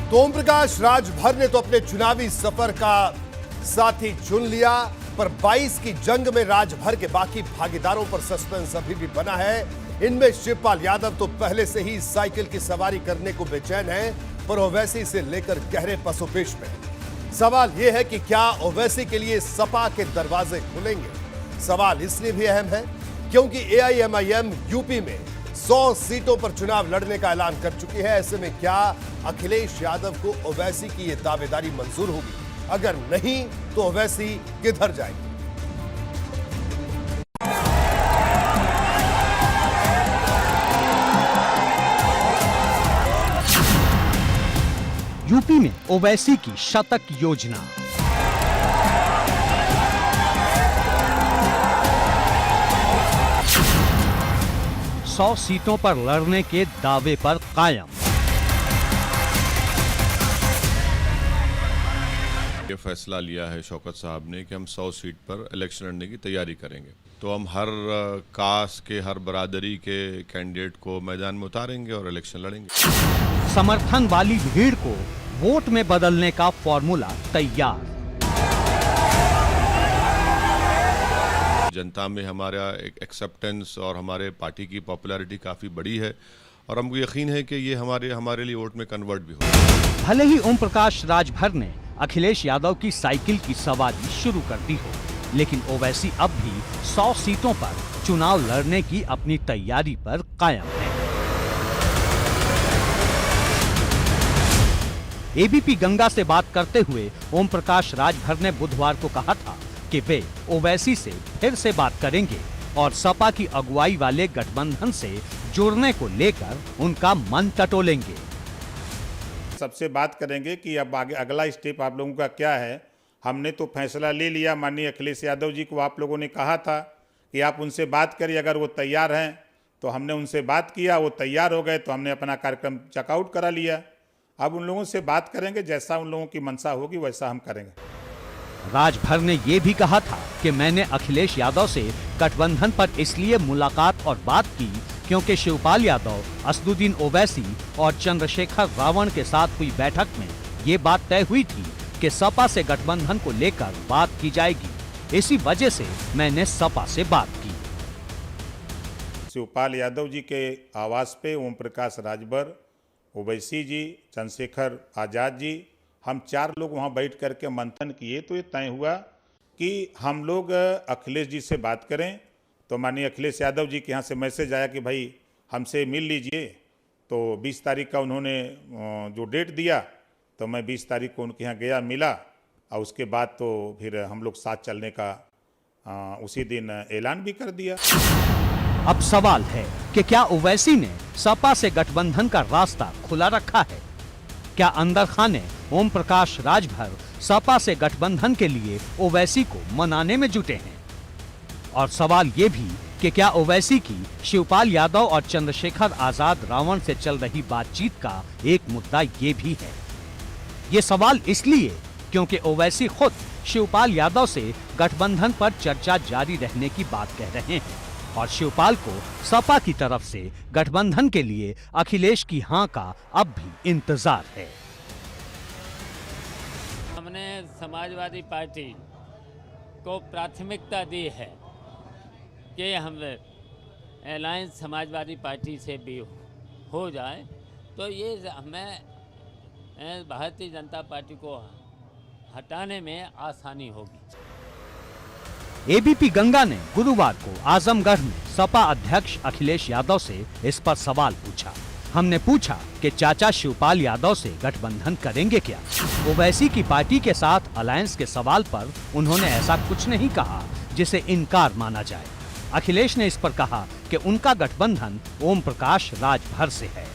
तो ओम प्रकाश राजभर ने तो अपने चुनावी सफर का साथी चुन लिया, पर 22 की जंग में राजभर के बाकी भागीदारों पर सस्पेंस अभी भी बना है। इनमें शिवपाल यादव तो पहले से ही साइकिल की सवारी करने को बेचैन है, पर ओवैसी से लेकर गहरे पसोपेश में। सवाल यह है कि क्या ओवैसी के लिए सपा के दरवाजे खुलेंगे। सवाल इसलिए भी अहम है क्योंकि एआईएमआईएम यूपी में 100 सीटों पर चुनाव लड़ने का ऐलान कर चुकी है। ऐसे में क्या अखिलेश यादव को ओवैसी की यह दावेदारी मंजूर होगी? अगर नहीं तो ओवैसी किधर जाएगी? यूपी में ओवैसी की शतक योजना। सौ सीटों पर लड़ने के दावे पर कायम। ये फैसला लिया है शौकत साहब ने कि हम 100 सीट पर इलेक्शन लड़ने की तैयारी करेंगे, तो हम हर कास्ट के, हर बरादरी के कैंडिडेट को मैदान में उतारेंगे और इलेक्शन लड़ेंगे। समर्थन वाली भीड़ को वोट में बदलने का फॉर्मूला तैयार। जनता में हमारा एक एक्सेप्टेंस और हमारे पार्टी की पॉपुलैरिटी काफी बड़ी है और हमको यकीन है कि ये हमारे लिए वोट में कन्वर्ट भी होगा। भले ही ओम प्रकाश राजभर ने अखिलेश यादव की साइकिल की सवारी शुरू कर दी हो, लेकिन ओवैसी अब भी 100 सीटों पर चुनाव लड़ने की अपनी तैयारी पर कायम है। एबीपी गंगा से बात करते हुए ओम प्रकाश राजभर ने बुधवार को कहा था कि वे ओवैसी से फिर से बात करेंगे और सपा की अगुवाई वाले गठबंधन से जुड़ने को लेकर उनका मन टटोलेंगे। सबसे बात करेंगे कि अब आगे अगला स्टेप आप लोगों का क्या है। हमने तो फैसला ले लिया, माननीय अखिलेश यादव जी को आप लोगों ने कहा था कि आप उनसे बात करिए, अगर वो तैयार हैं तो हमने उनसे बात किया, वो तैयार हो गए तो हमने अपना कार्यक्रम चेकआउट करा लिया। अब उन लोगों से बात करेंगे, जैसा उन लोगों की मंशा होगी वैसा हम करेंगे। राजभर ने ये भी कहा था कि मैंने अखिलेश यादव से गठबंधन पर इसलिए मुलाकात और बात की क्योंकि शिवपाल यादव, असदुद्दीन ओवैसी और चंद्रशेखर रावण के साथ हुई बैठक में ये बात तय हुई थी कि सपा से गठबंधन को लेकर बात की जाएगी। इसी वजह से मैंने सपा से बात की। शिवपाल यादव जी के आवास पे ओम प्रकाश राजभर, ओवैसी जी, चंद्रशेखर आजाद जी, हम 4 लोग वहाँ बैठ करके मंथन किए तो ये तय हुआ कि हम लोग अखिलेश जी से बात करें। तो माननीय अखिलेश यादव जी के यहाँ से मैसेज आया कि भाई हमसे मिल लीजिए। तो 20 तारीख का उन्होंने जो डेट दिया तो मैं 20 तारीख को उनके यहाँ गया, मिला और उसके बाद तो फिर हम लोग साथ चलने का उसी दिन ऐलान भी कर दिया। अब सवाल है कि क्या ओवैसी ने सपा से गठबंधन का रास्ता खुला रखा है? क्या अंदर खाने ओम प्रकाश राजभर सपा से गठबंधन के लिए ओवैसी को मनाने में जुटे हैं? और सवाल ये भी कि क्या ओवैसी की शिवपाल यादव और चंद्रशेखर आजाद रावण से चल रही बातचीत का एक मुद्दा ये भी है। ये सवाल इसलिए क्योंकि ओवैसी खुद शिवपाल यादव से गठबंधन पर चर्चा जारी रहने की बात कह रहे हैं और शिवपाल को सपा की तरफ से गठबंधन के लिए अखिलेश की हां का अब भी इंतजार है। हमने समाजवादी पार्टी को प्राथमिकता दी है कि हम अलायंस समाजवादी पार्टी से भी हो जाए तो ये हमें भारतीय जनता पार्टी को हटाने में आसानी होगी। एबीपी गंगा ने गुरुवार को आजमगढ़ में सपा अध्यक्ष अखिलेश यादव से इस पर सवाल पूछा। हमने पूछा कि चाचा शिवपाल यादव से गठबंधन करेंगे क्या? ओवैसी की पार्टी के साथ अलायंस के सवाल पर उन्होंने ऐसा कुछ नहीं कहा जिसे इनकार माना जाए। अखिलेश ने इस पर कहा कि उनका गठबंधन ओम प्रकाश राजभर से है।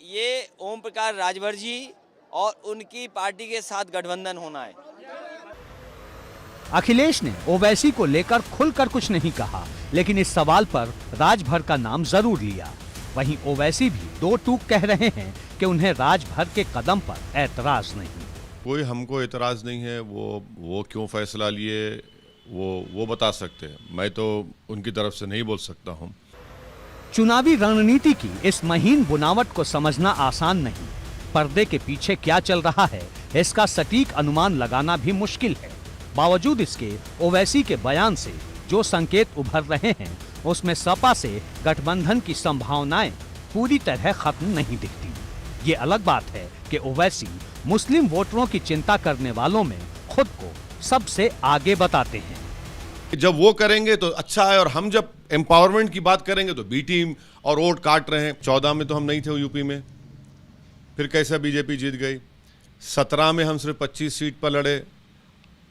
ये ओम प्रकाश राजभर जी और उनकी पार्टी के साथ गठबंधन होना है। अखिलेश ने ओवैसी को लेकर खुलकर कुछ नहीं कहा, लेकिन इस सवाल पर राजभर का नाम जरूर लिया। वहीं ओवैसी भी दो टूक कह रहे हैं कि उन्हें राजभर के कदम पर एतराज नहीं। कोई हमको एतराज नहीं है, वो क्यों फैसला लिए वो बता सकते हैं, मैं तो उनकी तरफ से नहीं बोल सकता हूँ। चुनावी रणनीति की इस महीन बुनावट को समझना आसान नहीं। पर्दे के पीछे क्या चल रहा है, इसका सटीक अनुमान लगाना भी मुश्किल है। बावजूद इसके ओवैसी के बयान से जो संकेत उभर रहे हैं, उसमें सपा से गठबंधन की संभावनाएं पूरी तरह खत्म नहीं दिखती। ये अलग बात है कि ओवैसी मुस्लिम वोटरों की चिंता करने वालों में खुद को सबसे आगे बताते हैं। जब वो करेंगे तो अच्छा है, और हम जब एम्पावरमेंट की बात करेंगे तो बी टीम और वोट काट रहे हैं। 14 में तो हम नहीं थे यूपी में, फिर कैसे बीजेपी जीत गई। 17 में हम सिर्फ 25 सीट पर लड़े,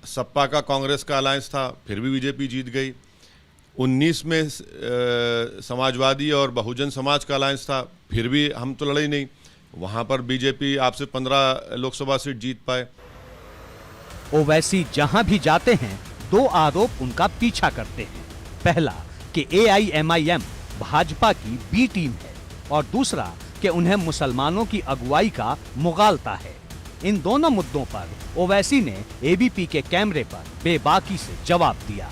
सपा का कांग्रेस का अलायंस था, फिर भी बीजेपी जीत गई। 19 में समाजवादी और बहुजन समाज का अलायंस था, फिर भी हम तो लड़े ही नहीं, वहां पर बीजेपी आपसे 15 लोकसभा सीट जीत पाए। ओवैसी जहां भी जाते हैं, दो आरोप उनका पीछा करते हैं। पहला कि AIMIM भाजपा की बी टीम है, और दूसरा कि उन्हें मुसलमानों की अगुवाई का मुगालता है। इन दोनों मुद्दों पर ओवैसी ने ABP के कैमरे पर बेबाकी से जवाब दिया।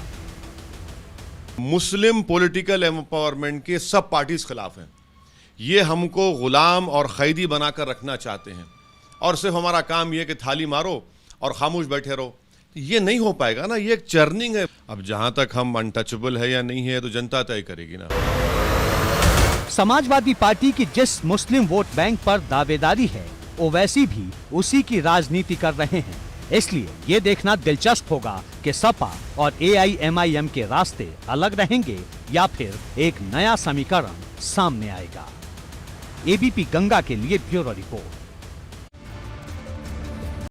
मुस्लिम पॉलिटिकल एम्पावरमेंट के सब पार्टीज खिलाफ हैं। ये हमको गुलाम और कैदी बनाकर रखना चाहते हैं, और सिर्फ हमारा काम यह कि थाली मारो और खामोश बैठे रहो। ये नहीं हो पाएगा ना, ये एक चर्निंग है। अब जहां तक हम अनटचेबल है या नहीं है तो जनता तय करेगी ना। समाजवादी पार्टी की जिस मुस्लिम वोट बैंक पर दावेदारी है, ओवैसी भी उसी की राजनीति कर रहे हैं। इसलिए ये देखना दिलचस्प होगा कि सपा और AIMIM के रास्ते अलग रहेंगे या फिर एक नया समीकरण सामने आएगा। ABP गंगा के लिए ब्यूरो रिपोर्ट।